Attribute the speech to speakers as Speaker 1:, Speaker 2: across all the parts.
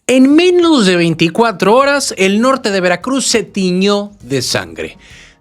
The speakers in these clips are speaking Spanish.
Speaker 1: En menos de 24 horas, el norte de Veracruz se tiñó de sangre.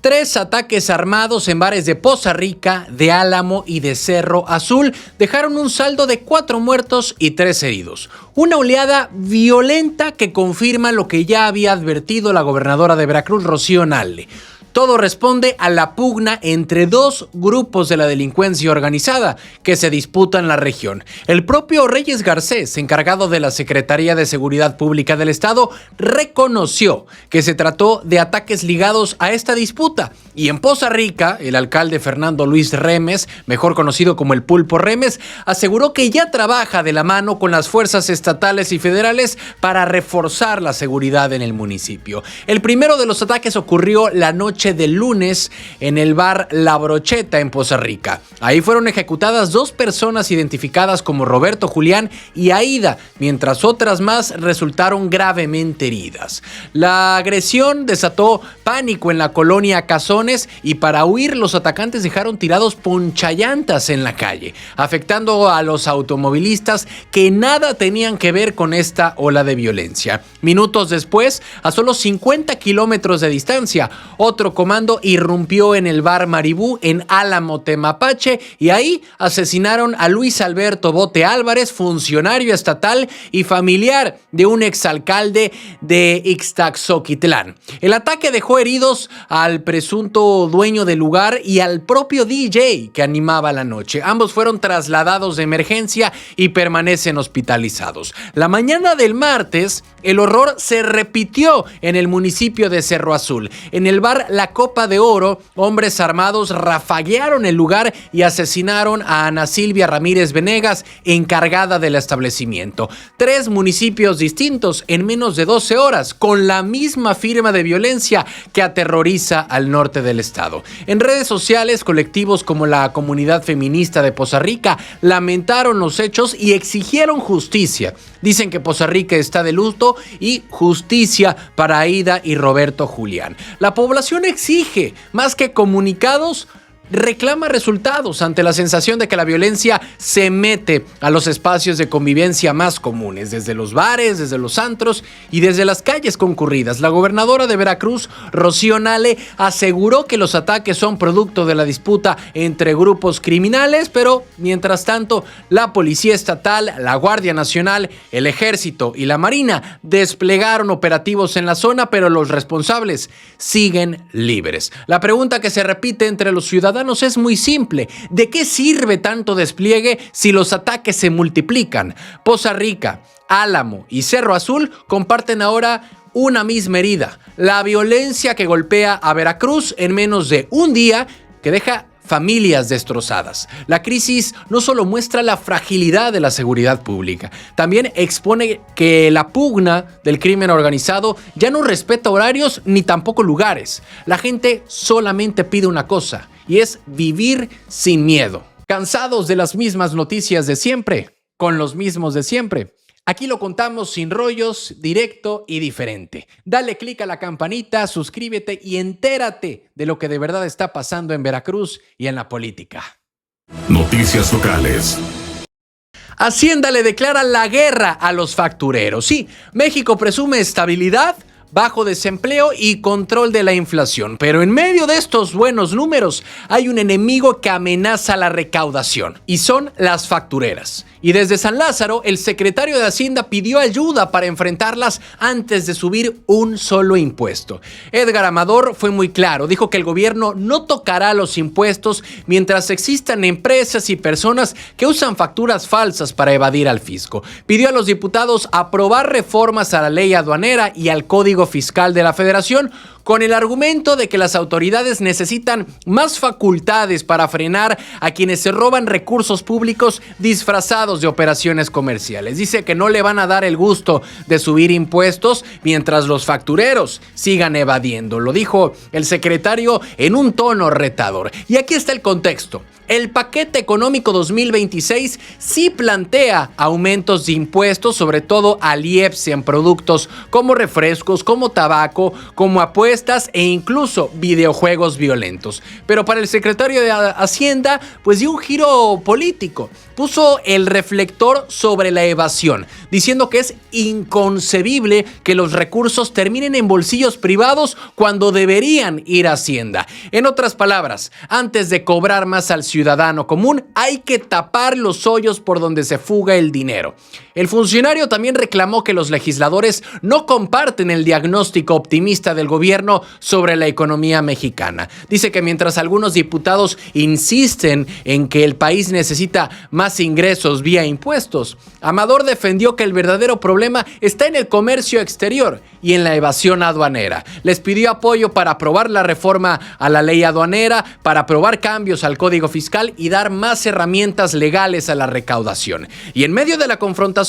Speaker 1: 3 ataques armados en bares de Poza Rica, de Álamo y de Cerro Azul dejaron un saldo de 4 muertos y 3 heridos. Una oleada violenta que confirma lo que ya había advertido la gobernadora de Veracruz, Rocío Nale. Todo responde a la pugna entre 2 grupos de la delincuencia organizada que se disputan la región. El propio Reyes Garcés, encargado de la Secretaría de Seguridad Pública del Estado, reconoció que se trató de ataques ligados a esta disputa. Y en Poza Rica, el alcalde Fernando Luis Remes, mejor conocido como el Pulpo Remes, aseguró que ya trabaja de la mano con las fuerzas estatales y federales para reforzar la seguridad en el municipio. El primero de los ataques ocurrió la noche del lunes en el bar La Brocheta en Poza Rica. Ahí fueron ejecutadas 2 personas identificadas como Roberto Julián y Aida, mientras otras más resultaron gravemente heridas. La agresión desató pánico en la colonia Cazones y para huir los atacantes dejaron tirados ponchallantas en la calle, afectando a los automovilistas que nada tenían que ver con esta ola de violencia. Minutos después, a solo 50 kilómetros de distancia, otro comando irrumpió en el bar Maribú en Álamo, Temapache, y ahí asesinaron a Luis Alberto Bote Álvarez, funcionario estatal y familiar de un exalcalde de Ixtaxoquitlán. El ataque dejó heridos al presunto dueño del lugar y al propio DJ que animaba la noche. Ambos fueron trasladados de emergencia y permanecen hospitalizados. La mañana del martes, el horror se repitió en el municipio de Cerro Azul. En el bar La Copa de Oro, hombres armados rafaguearon el lugar y asesinaron a Ana Silvia Ramírez Venegas, encargada del establecimiento. 3 municipios distintos en menos de 12 horas, con la misma firma de violencia que aterroriza al norte del estado. En redes sociales, colectivos como la Comunidad Feminista de Poza Rica lamentaron los hechos y exigieron justicia. Dicen que Poza Rica está de luto y justicia para Aida y Roberto Julián. La población exige, más que comunicados, reclama resultados ante la sensación de que la violencia se mete a los espacios de convivencia más comunes, desde los bares, desde los antros y desde las calles concurridas. La gobernadora de Veracruz, Rocío Nale, aseguró que los ataques son producto de la disputa entre grupos criminales, pero mientras tanto, la Policía Estatal, la Guardia Nacional, el Ejército y la Marina desplegaron operativos en la zona, pero los responsables siguen libres. La pregunta que se repite entre los ciudadanos es muy simple. ¿De qué sirve tanto despliegue si los ataques se multiplican? Poza Rica, Álamo y Cerro Azul comparten ahora una misma herida: la violencia que golpea a Veracruz en menos de un día, que deja familias destrozadas. La crisis no solo muestra la fragilidad de la seguridad pública, también expone que la pugna del crimen organizado ya no respeta horarios ni tampoco lugares. La gente solamente pide una cosa, y es vivir sin miedo. ¿Cansados de las mismas noticias de siempre? ¿Con los mismos de siempre? Aquí lo contamos sin rollos, directo y diferente. Dale click a la campanita, suscríbete y entérate de lo que de verdad está pasando en Veracruz y en la política.
Speaker 2: Noticias locales.
Speaker 1: Hacienda le declara la guerra a los factureros. Sí, México presume estabilidad, bajo desempleo y control de la inflación. Pero en medio de estos buenos números hay un enemigo que amenaza la recaudación, y son las factureras. Y desde San Lázaro, el secretario de Hacienda pidió ayuda para enfrentarlas antes de subir un solo impuesto. Edgar Amador fue muy claro, dijo que el gobierno no tocará los impuestos mientras existan empresas y personas que usan facturas falsas para evadir al fisco. Pidió a los diputados aprobar reformas a la ley aduanera y al Código Fiscal de la Federación, con el argumento de que las autoridades necesitan más facultades para frenar a quienes se roban recursos públicos disfrazados de operaciones comerciales. Dice que no le van a dar el gusto de subir impuestos mientras los factureros sigan evadiendo. Lo dijo el secretario en un tono retador. Y aquí está el contexto. El paquete económico 2026 sí plantea aumentos de impuestos, sobre todo al IEPS en productos como refrescos, como tabaco, como apuestas apuestas e incluso videojuegos violentos. Pero para el secretario de Hacienda, pues dio un giro político. Puso el reflector sobre la evasión, diciendo que es inconcebible que los recursos terminen en bolsillos privados cuando deberían ir a Hacienda. En otras palabras, antes de cobrar más al ciudadano común, hay que tapar los hoyos por donde se fuga el dinero. El funcionario también reclamó que los legisladores no comparten el diagnóstico optimista del gobierno sobre la economía mexicana. Dice que mientras algunos diputados insisten en que el país necesita más ingresos vía impuestos, Amador defendió que el verdadero problema está en el comercio exterior y en la evasión aduanera. Les pidió apoyo para aprobar la reforma a la ley aduanera, para aprobar cambios al Código Fiscal y dar más herramientas legales a la recaudación. Y en medio de la confrontación,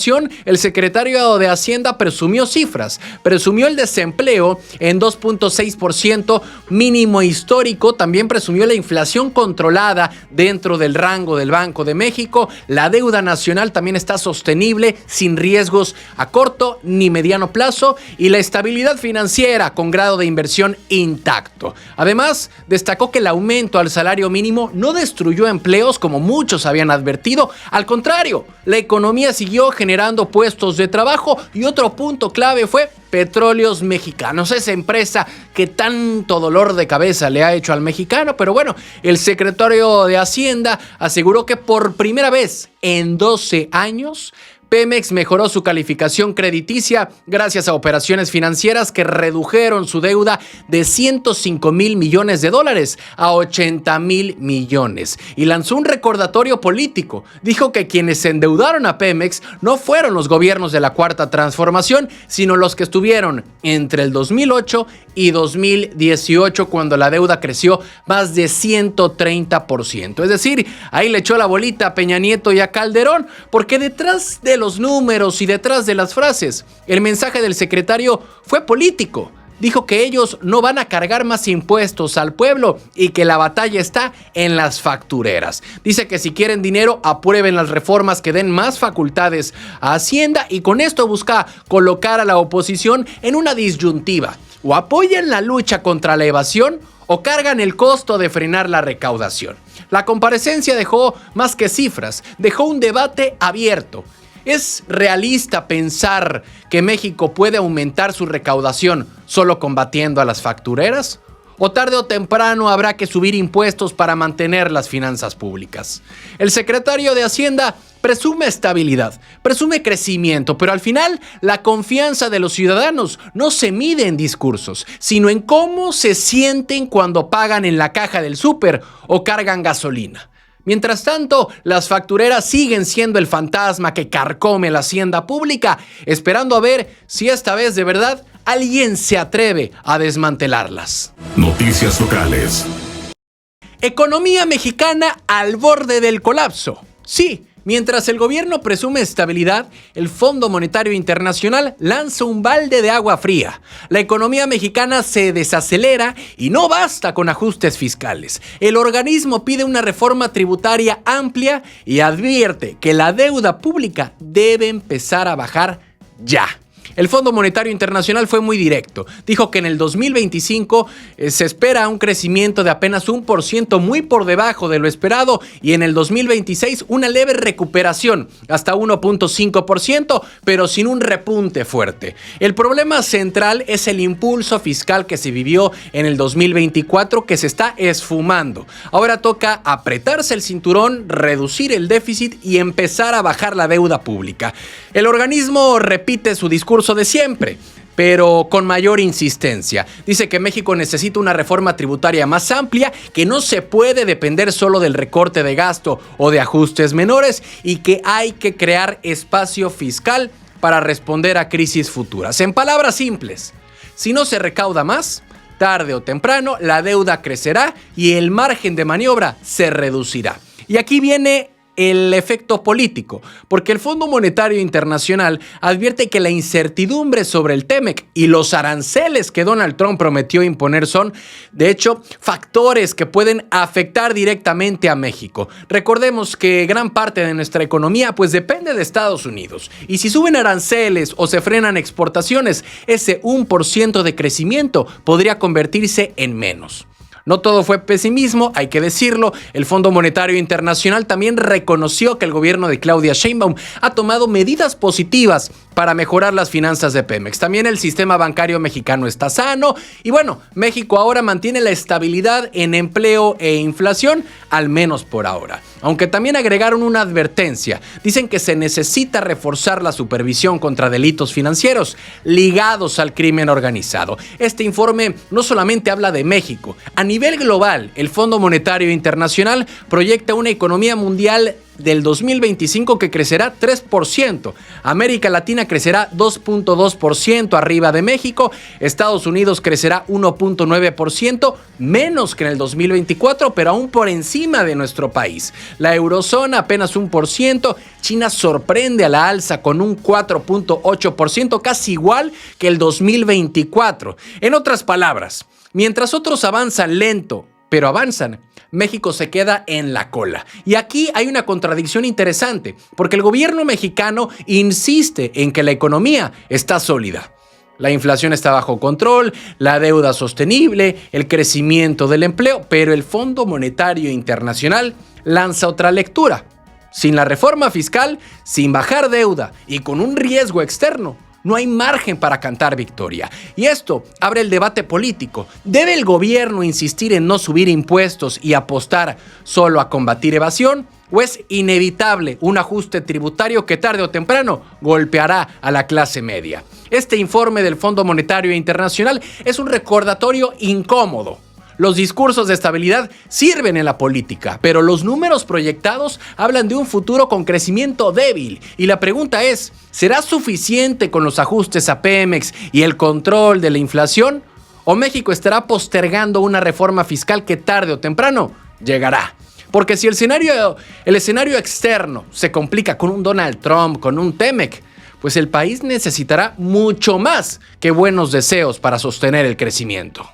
Speaker 1: el secretario de Hacienda presumió cifras. Presumió el desempleo en 2.6%, mínimo histórico. También presumió la inflación controlada dentro del rango del Banco de México. La deuda nacional también está sostenible, sin riesgos a corto ni mediano plazo, y la estabilidad financiera con grado de inversión intacto. Además, destacó que el aumento al salario mínimo no destruyó empleos como muchos habían advertido. Al contrario, la economía siguió generando puestos de trabajo, y otro punto clave fue Petróleos Mexicanos, esa empresa que tanto dolor de cabeza le ha hecho al mexicano. Pero bueno, el secretario de Hacienda aseguró que por primera vez en 12 años, Pemex mejoró su calificación crediticia gracias a operaciones financieras que redujeron su deuda de 105,000 millones de dólares a 80,000 millones. Y lanzó un recordatorio político. Dijo que quienes endeudaron a Pemex no fueron los gobiernos de la Cuarta Transformación, sino los que estuvieron entre el 2008 y 2018, cuando la deuda creció más de 130%. Es decir, ahí le echó la bolita a Peña Nieto y a Calderón, porque detrás de los números y detrás de las frases, el mensaje del secretario fue político. Dijo que ellos no van a cargar más impuestos al pueblo y que la batalla está en las factureras. Dice que si quieren dinero, aprueben las reformas que den más facultades a Hacienda, y con esto busca colocar a la oposición en una disyuntiva: o apoyan la lucha contra la evasión o cargan el costo de frenar la recaudación. La comparecencia dejó más que cifras, dejó un debate abierto. ¿Es realista pensar que México puede aumentar su recaudación solo combatiendo a las factureras? ¿O tarde o temprano habrá que subir impuestos para mantener las finanzas públicas? El secretario de Hacienda presume estabilidad, presume crecimiento, pero al final la confianza de los ciudadanos no se mide en discursos, sino en cómo se sienten cuando pagan en la caja del súper o cargan gasolina. Mientras tanto, las factureras siguen siendo el fantasma que carcome la hacienda pública, esperando a ver si esta vez de verdad alguien se atreve a desmantelarlas.
Speaker 2: Noticias locales.
Speaker 1: Economía mexicana al borde del colapso. Sí. Mientras el gobierno presume estabilidad, el Fondo Monetario Internacional lanza un balde de agua fría. La economía mexicana se desacelera y no basta con ajustes fiscales. El organismo pide una reforma tributaria amplia y advierte que la deuda pública debe empezar a bajar ya. El Fondo Monetario Internacional fue muy directo. Dijo que en el 2025 se espera un crecimiento de apenas 1%, muy por debajo de lo esperado, y en el 2026 una leve recuperación, hasta 1.5%, pero sin un repunte fuerte. El problema central es el impulso fiscal que se vivió en el 2024, que se está esfumando. Ahora toca apretarse el cinturón, reducir el déficit y empezar a bajar la deuda pública. El organismo repite su discurso de siempre, pero con mayor insistencia. Dice que México necesita una reforma tributaria más amplia, que no se puede depender solo del recorte de gasto o de ajustes menores, y que hay que crear espacio fiscal para responder a crisis futuras. En palabras simples, si no se recauda más, tarde o temprano la deuda crecerá y el margen de maniobra se reducirá. Y aquí viene el efecto político, porque el Fondo Monetario Internacional advierte que la incertidumbre sobre el TEMEC y los aranceles que Donald Trump prometió imponer son, de hecho, factores que pueden afectar directamente a México. Recordemos que gran parte de nuestra economía pues depende de Estados Unidos, y si suben aranceles o se frenan exportaciones, ese 1% de crecimiento podría convertirse en menos. No todo fue pesimismo, hay que decirlo. El Fondo Monetario Internacional también reconoció que el gobierno de Claudia Sheinbaum ha tomado medidas positivas para mejorar las finanzas de Pemex. También el sistema bancario mexicano está sano y bueno, México ahora mantiene la estabilidad en empleo e inflación, al menos por ahora. Aunque también agregaron una advertencia. Dicen que se necesita reforzar la supervisión contra delitos financieros ligados al crimen organizado. Este informe no solamente habla de México. A nivel global, el Fondo Monetario Internacional proyecta una economía mundial del 2025 que crecerá 3%. América Latina crecerá 2.2% arriba de México. Estados Unidos crecerá 1.9%, menos que en el 2024, pero aún por encima de nuestro país. La eurozona apenas 1%. China sorprende a la alza con un 4.8%, casi igual que el 2024. En otras palabras, mientras otros avanzan lento, pero avanzan, México se queda en la cola. Y aquí hay una contradicción interesante, porque el gobierno mexicano insiste en que la economía está sólida. La inflación está bajo control, la deuda sostenible, el crecimiento del empleo, pero el Fondo Monetario Internacional lanza otra lectura. Sin la reforma fiscal, sin bajar deuda y con un riesgo externo, no hay margen para cantar victoria. Y esto abre el debate político. ¿Debe el gobierno insistir en no subir impuestos y apostar solo a combatir evasión? ¿O es inevitable un ajuste tributario que tarde o temprano golpeará a la clase media? Este informe del Fondo Monetario Internacional es un recordatorio incómodo. Los discursos de estabilidad sirven en la política, pero los números proyectados hablan de un futuro con crecimiento débil. Y la pregunta es, ¿será suficiente con los ajustes a Pemex y el control de la inflación? ¿O México estará postergando una reforma fiscal que tarde o temprano llegará? Porque si el escenario externo se complica con un Donald Trump, con un TEMEC, pues el país necesitará mucho más que buenos deseos para sostener el crecimiento.